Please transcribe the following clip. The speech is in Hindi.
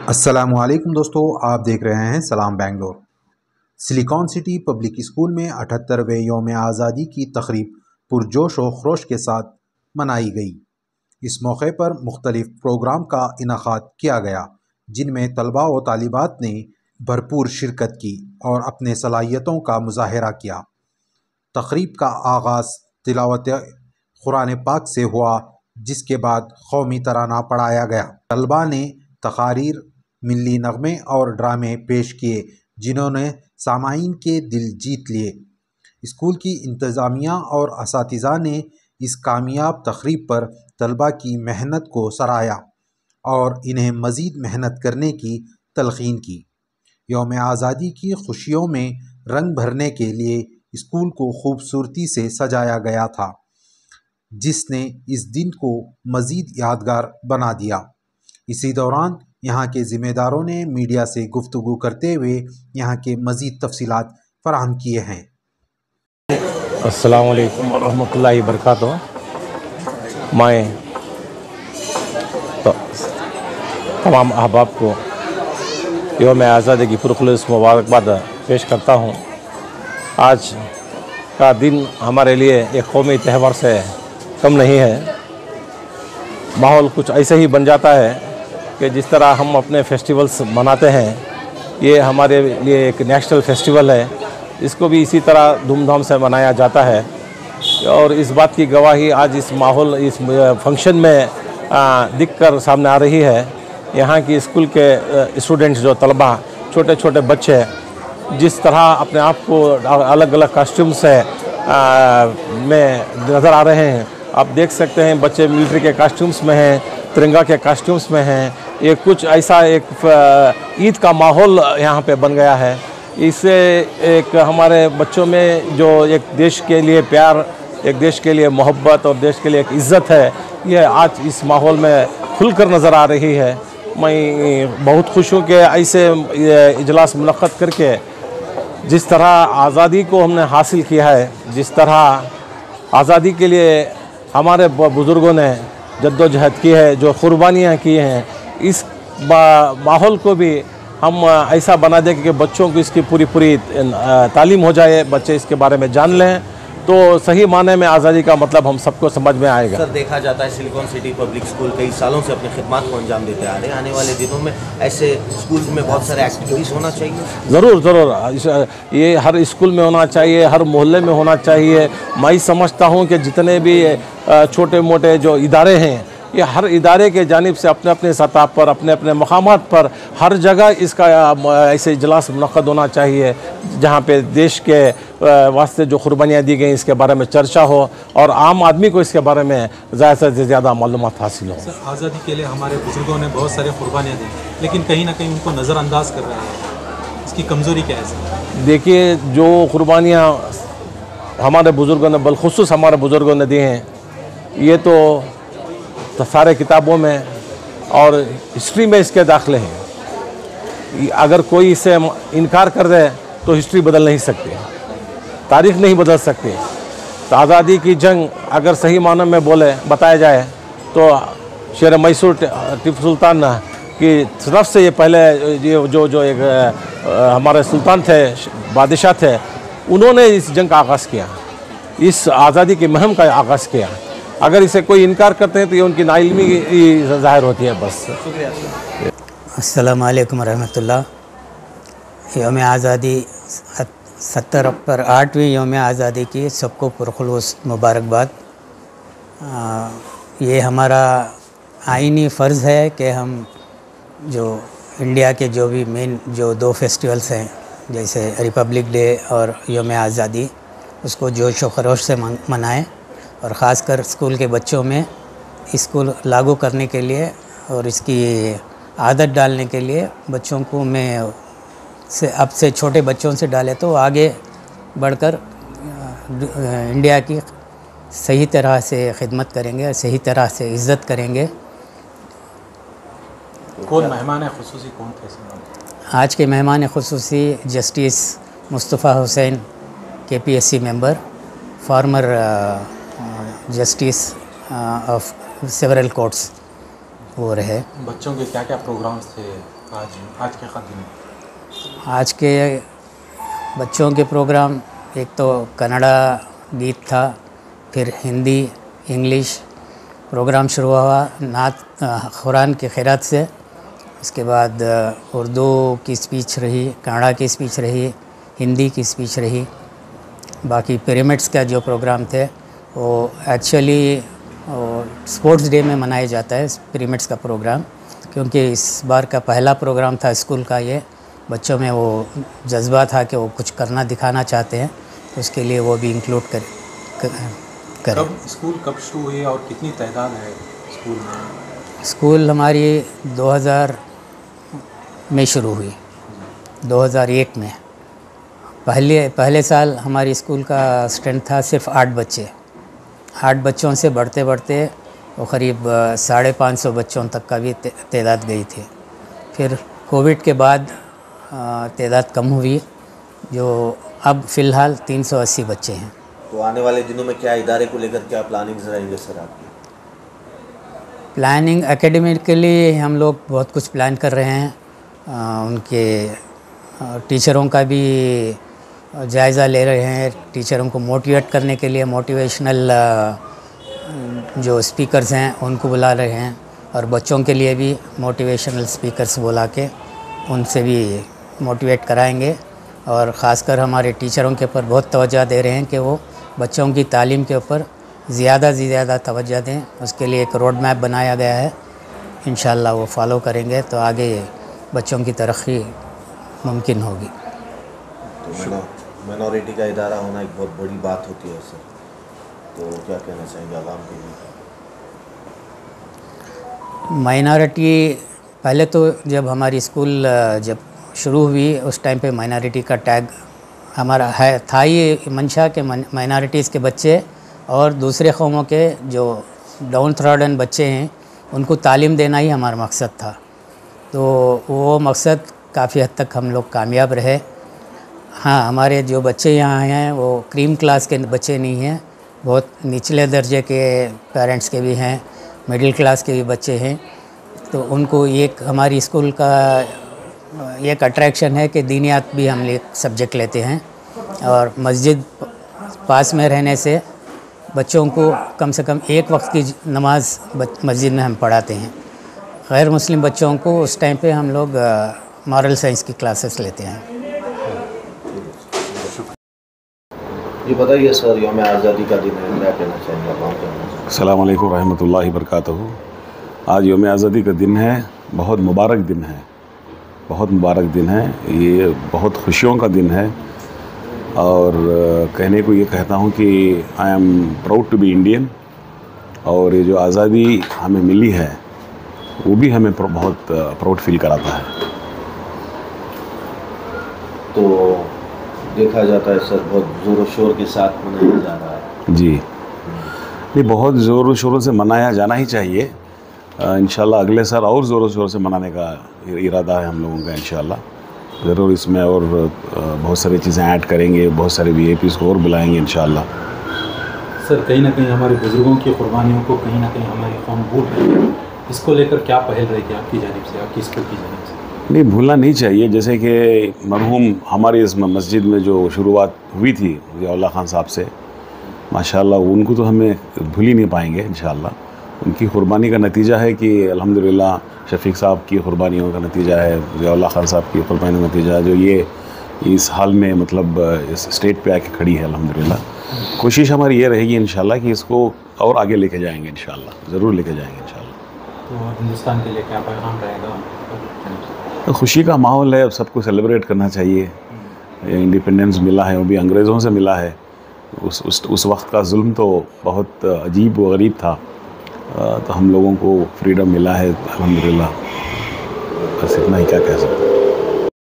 अस्सलामुअलैकुम दोस्तों, आप देख रहे हैं सलाम Bangalore. Silicon city public school में 78वें यौम आज़ादी की तकरीब पुरजोश व खरोश के साथ मनाई गई। इस मौके पर मुख्तलिफ प्रोग्राम का इनाकाद किया गया, जिनमें तलबा व तालिबात ने भरपूर शिरकत की और अपने सलाहियतों का मुजाहरा किया। तकरीब का आगाज़ तिलावत कुरान पाक से हुआ, जिसके बाद कौमी तराना पढ़ाया गया। तलबा ने तकारीर, मिल्ली नगमे और ड्रामे पेश किए, जिन्होंने सामाईन के दिल जीत लिए। स्कूल की इंतज़ामिया और असातिज़ा ने इस कामयाब तकरीब पर तलबा की मेहनत को सराहा और इन्हें मज़ीद मेहनत करने की तलक़ीन की। यौम आज़ादी की खुशियों में रंग भरने के लिए स्कूल को खूबसूरती से सजाया गया था, जिसने इस दिन को मज़ीद यादगार बना दिया। इसी दौरान यहाँ के ज़िम्मेदारों ने मीडिया से गुफ्तगू करते हुए यहाँ के मज़ीद तफसीलात फराहम किए हैं। अस्सलामु अलैकुम वरहमतुल्लाहि वबरकातुहू। मैं तमाम अहबाब को यौम आज़ादी की पुरखुलूस मुबारकबाद पेश करता हूँ। आज का दिन हमारे लिए एक कौमी त्यौहार से कम नहीं है। माहौल कुछ ऐसे ही बन जाता है कि जिस तरह हम अपने फेस्टिवल्स मनाते हैं, ये हमारे लिए एक नेशनल फेस्टिवल है, इसको भी इसी तरह धूमधाम से मनाया जाता है। और इस बात की गवाही आज इस माहौल, इस फंक्शन में दिखकर सामने आ रही है। यहाँ की स्कूल के स्टूडेंट्स, जो तलबा, छोटे छोटे बच्चे जिस तरह अपने आप को अलग अलग कॉस्ट्यूम से में नज़र आ रहे हैं, आप देख सकते हैं। बच्चे मिलिट्री के कॉस्ट्यूम्स में हैं, तिरंगा के कॉस्ट्यूम्स में हैं। ये कुछ ऐसा एक ईद का माहौल यहाँ पे बन गया है। इससे एक हमारे बच्चों में जो एक देश के लिए प्यार, एक देश के लिए मोहब्बत और देश के लिए एक इज़्ज़त है, ये आज इस माहौल में खुलकर नज़र आ रही है। मैं बहुत खुश हूँ कि ऐसे इजलास मुनक़्क़द करके जिस तरह आज़ादी को हमने हासिल किया है, जिस तरह आज़ादी के लिए हमारे बुज़ुर्गों ने जद्दोजहद की है, जो क़ुरबानियाँ की हैं, इस माहौल को भी हम ऐसा बना दें कि बच्चों को इसकी पूरी तालीम हो जाए, बच्चे इसके बारे में जान लें, तो सही माने में आज़ादी का मतलब हम सबको समझ में आएगा। सर, देखा जाता है सिलिकॉन सिटी पब्लिक स्कूल कई सालों से अपनी खिदमत को अंजाम देते आ रहे हैं। आने वाले दिनों में ऐसे स्कूल में बहुत सारे एक्टिविटीज़ होना चाहिए। ज़रूर ये हर स्कूल में होना चाहिए, हर मोहल्ले में होना चाहिए। मैं समझता हूँ कि जितने भी छोटे मोटे जो इदारे हैं, ये हर इदारे के जानिब से अपने अपने सतह पर, अपने अपने मकामात पर हर जगह इसका ऐसे इजलास मुनक़्क़द होना चाहिए, जहाँ पे देश के वास्ते जो कुर्बानियाँ दी गई इसके बारे में चर्चा हो और आम आदमी को इसके बारे में ज़्यादा से ज़्यादा मालूमात हासिल हो। सर, आज़ादी के लिए हमारे बुज़ुर्गों ने बहुत सारे कुर्बानियाँ दी, लेकिन कहीं ना कहीं उनको नज़रअंदाज कर रहे हैं। इसकी कमज़ोरी क्या है सर? देखिए, जो कुर्बानियाँ हमारे बुज़ुर्गों ने, बलखुसूस हमारे बुज़ुर्गों ने दी हैं, ये तो सारे किताबों में और हिस्ट्री में इसके दाखिले हैं। अगर कोई इसे इनकार कर दे तो हिस्ट्री बदल नहीं सकती, तारीख़ नहीं बदल सकती। तो आज़ादी की जंग अगर सही मानों में बताया जाए तो शेर मैसूर टीपू सुल्तान की तरफ से ये पहले जो एक हमारे सुल्तान थे, बादशाह थे, उन्होंने इस जंग का आगाज़ किया, इस आज़ादी की मुहिम का आगाज़ किया। अगर इसे कोई इनकार करते हैं तो ये उनकी नाइल्मी ज़ाहिर होती है। बस। अस्सलामु अलैकुम रहमतुल्लाह। यौम आज़ादी 70 पर 8वीं यौम आज़ादी की सबको पुरखुलूस मुबारकबाद। ये हमारा आईनी फ़र्ज़ है कि हम जो इंडिया के जो भी मेन जो 2 फेस्टिवल्स हैं, जैसे रिपब्लिक डे और यौम आज़ादी, उसको जोश व खरोश से मनाएं और ख़ासकर स्कूल के बच्चों में इसको लागू करने के लिए और इसकी आदत डालने के लिए बच्चों को मैं अब से छोटे बच्चों से डाले तो आगे बढ़कर इंडिया की सही तरह से खिदमत करेंगे, सही तरह से इज़्ज़त करेंगे। कौन मेहमान ख़ुसूसी कौन थे? आज के मेहमान ख़ुसूसी justice Mustafa Hussain, KPSC member, former justice of several courts, वो रहे। बच्चों के क्या क्या प्रोग्राम्स थे आज के दिन? आज के बच्चों के प्रोग्राम, एक तो कन्नड़ा गीत था, फिर हिंदी इंग्लिश प्रोग्राम शुरू हुआ नात कुरान के खैरात से। उसके बाद उर्दू की स्पीच रही, कन्नड़ा की स्पीच रही, हिंदी की स्पीच रही। बाकी पिरामिड्स का जो प्रोग्राम थे वो एक्चुअली स्पोर्ट्स डे में मनाया जाता है, पिरामिड्स का प्रोग्राम, क्योंकि इस बार का पहला प्रोग्राम था स्कूल का। ये बच्चों में वो जज्बा था कि वो कुछ करना दिखाना चाहते हैं, तो उसके लिए वो भी इंक्लूड करें। स्कूल कब शुरू हुई और कितनी तादाद है स्कूल में? स्कूल हमारी 2000 में शुरू हुई, 2001 में। पहले साल हमारी स्कूल का स्ट्रेंथ था सिर्फ 8 बच्चे। 8 बच्चों से बढ़ते बढ़ते वो करीब 550 बच्चों तक का भी तादाद गई थी। फिर कोविड के बाद तादाद कम हुई, जो अब फ़िलहाल 380 बच्चे हैं। तो आने वाले दिनों में क्या इदारे को लेकर क्या प्लानिंग्स रहेंगे सर आपकी? प्लानिंग एकेडमिकली हम लोग बहुत कुछ प्लान कर रहे हैं। उनके टीचरों का भी जायज़ा ले रहे हैं। टीचरों को मोटिवेट करने के लिए मोटिवेशनल जो स्पीकर्स हैं उनको बुला रहे हैं, और बच्चों के लिए भी मोटिवेशनल स्पीकर्स बुला के उनसे भी मोटिवेट कराएंगे। और ख़ासकर हमारे टीचरों के ऊपर बहुत तवज्जो दे रहे हैं कि वो बच्चों की तालीम के ऊपर ज़्यादा से ज़्यादा तवज्जो दें। उसके लिए एक रोड मैप बनाया गया है, इंशाअल्लाह वो फॉलो करेंगे तो आगे बच्चों की तरक्की मुमकिन होगी। तो माइनॉरिटी का इदारा होना एक बहुत बड़ी बात होती है सर, तो क्या कहना चाहेंगे आवाम के लिए? माइनॉरिटी, पहले तो जब हमारी स्कूल जब शुरू हुई उस टाइम पे माइनॉरिटी का टैग हमारा था ही मंशा के माइनॉरिटीज़ के बच्चे और दूसरे कौमों के जो डाउन थ्रॉडन बच्चे हैं उनको तालीम देना ही हमारा मकसद था। तो वो मकसद काफ़ी हद तक हम लोग कामयाब रहे। हाँ, हमारे जो बच्चे यहाँ हैं वो क्रीम क्लास के बच्चे नहीं हैं, बहुत निचले दर्जे के पेरेंट्स के भी हैं, मिडिल क्लास के भी बच्चे हैं। तो उनको एक हमारी स्कूल का एक अट्रैक्शन है कि दीनियात भी हम सब्जेक्ट लेते हैं, और मस्जिद पास में रहने से बच्चों को कम से कम एक वक्त की नमाज मस्जिद में हम पढ़ाते हैं। गैर मुस्लिम बच्चों को उस टाइम पे हम लोग मॉरल साइंस की क्लासेस लेते हैं। ये बताइए सर, यौम आज़ादी का दिन है, क्या कहना चाहेंगे आप? अस्सलाम वालेकुम रहमतुल्लाहि बरकातहू। आज यौम आज़ादी का दिन है, बहुत मुबारक दिन है, बहुत मुबारक दिन है। ये बहुत खुशियों का दिन है, और कहने को ये कहता हूँ कि I am proud to be Indian. और ये जो आज़ादी हमें मिली है वो भी हमें बहुत प्राउड फील कराता है। तो देखा जाता है सर, बहुत ज़ोर शोर के साथ मनाया जा रहा है। जी, ये बहुत ज़ोर शोरों से मनाया जाना ही चाहिए। इंशाल्लाह अगले साल और ज़ोर शोर से मनाने का इरादा है हम लोगों का। इंशाल्लाह ज़रूर इसमें और बहुत सारी चीज़ें ऐड करेंगे, बहुत सारे VIPs को और बुलाएंगे इंशाल्लाह। सर, कहीं ना कहीं हमारे बुज़ुर्गों की कुर्बानियों को कहीं ना कहीं हमारी कौम भूल रही है, इसको लेकर क्या पहल रहेगी आपकी जानिब से, आपकी स्कूल की जानिब से? नहीं, भूलना नहीं चाहिए। जैसे कि मरहूम हमारी इस मस्जिद में जो शुरुआत हुई थी ज़ियाउल्लाह खान साहब से, माशाल्लाह उनको तो हमें भूल ही नहीं पाएंगे इंशाल्लाह। उनकी कुर्बानी का नतीजा है कि अल्हम्दुलिल्लाह शफ़ीक साहब की कुर्बानियों का नतीजा है, ज़ियाउल्लाह खान साहब की कुर्बानी का नतीजा है, जो ये इस हाल में मतलब इस स्टेट पे आके खड़ी है अल्हम्दुलिल्लाह। कोशिश हमारी ये रहेगी इंशाल्लाह कि इसको और आगे लेके जाएंगे इंशाल्लाह, ज़रूर लेके जाएंगे इंशाल्लाह। तो हिंदुस्तान के लिए क्या पैगाम रहेगा? खुशी का माहौल है, अब सबको सेलिब्रेट करना चाहिए। इंडिपेंडेंस मिला है, वो भी अंग्रेज़ों से मिला है। उस वक्त का जुल्म तो बहुत अजीब व गरीब था, तो हम लोगों को फ्रीडम मिला है अल्हम्दुलिल्लाह। बस इतना ही क्या कह सकते हैं।